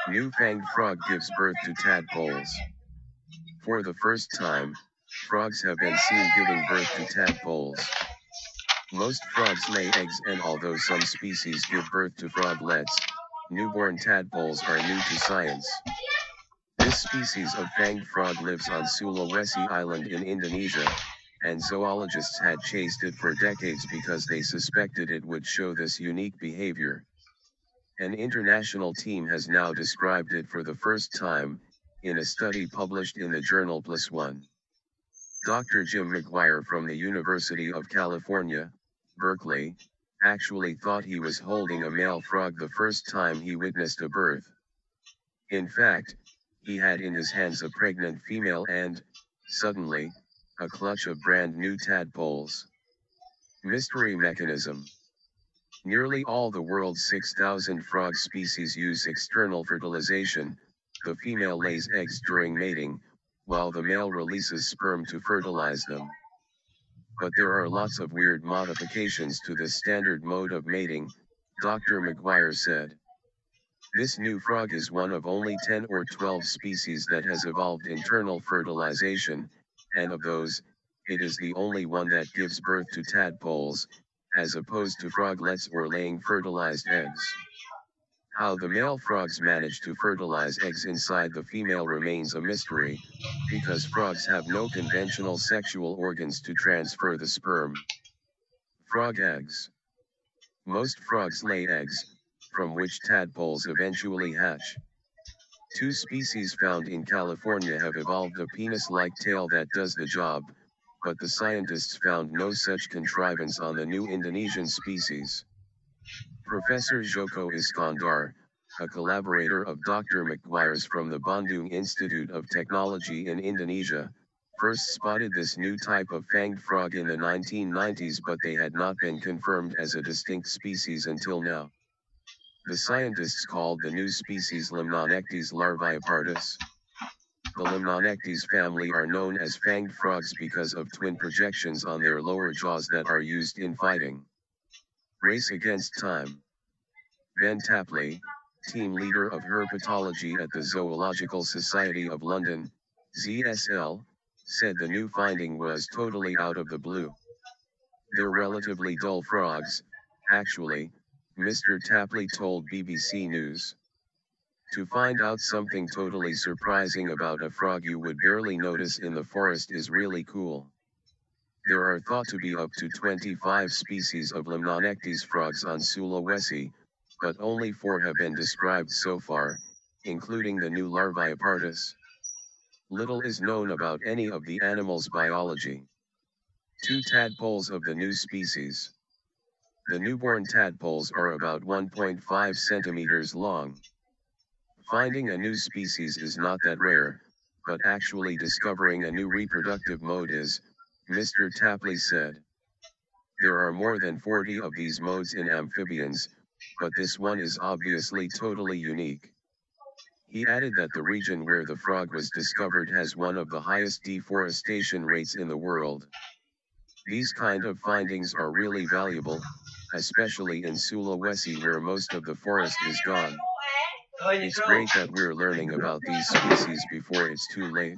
New fanged frog gives birth to tadpoles. For the first time, frogs have been seen giving birth to tadpoles. Most frogs lay eggs, and although some species give birth to froglets, newborn tadpoles are new to science. This species of fanged frog lives on Sulawesi Island in Indonesia, and zoologists had chased it for decades because they suspected it would show this unique behavior. An international team has now described it for the first time, in a study published in the journal PLOS One. Dr. Jim McGuire from the University of California, Berkeley, actually thought he was holding a male frog the first time he witnessed a birth. In fact, he had in his hands a pregnant female and, suddenly, a clutch of brand new tadpoles. Mystery mechanism. Nearly all the world's 6,000 frog species use external fertilization. The female lays eggs during mating, while the male releases sperm to fertilize them. But there are lots of weird modifications to this standard mode of mating, Dr. McGuire said. This new frog is one of only 10 or 12 species that has evolved internal fertilization, and of those, it is the only one that gives birth to tadpoles, as opposed to froglets or laying fertilized eggs. How the male frogs manage to fertilize eggs inside the female remains a mystery, because frogs have no conventional sexual organs to transfer the sperm. Frog eggs. Most frogs lay eggs, from which tadpoles eventually hatch. Two species found in California have evolved a penis-like tail that does the job, but the scientists found no such contrivance on the new Indonesian species. Professor Joko Iskandar, a collaborator of Dr. McGuire's from the Bandung Institute of Technology in Indonesia, first spotted this new type of fanged frog in the 1990s, but they had not been confirmed as a distinct species until now. The scientists called the new species Limnonectes larvaepartus. The Limnonectes family are known as fanged frogs because of twin projections on their lower jaws that are used in fighting. Race against time. Ben Tapley, team leader of herpetology at the Zoological Society of London, ZSL, said the new finding was totally out of the blue. They're relatively dull frogs, actually, Mr. Tapley told BBC News. To find out something totally surprising about a frog you would barely notice in the forest is really cool. There are thought to be up to 25 species of Limnonectes frogs on Sulawesi, but only 4 have been described so far, including the new larvaepartus. Little is known about any of the animal's biology. 2 tadpoles of the new species. The newborn tadpoles are about 1.5 centimeters long. Finding a new species is not that rare, but actually discovering a new reproductive mode is, Mr. Tapley said. There are more than 40 of these modes in amphibians, but this one is obviously totally unique. He added that the region where the frog was discovered has one of the highest deforestation rates in the world. These kind of findings are really valuable, especially in Sulawesi where most of the forest is gone. It's great that we're learning about these species before it's too late.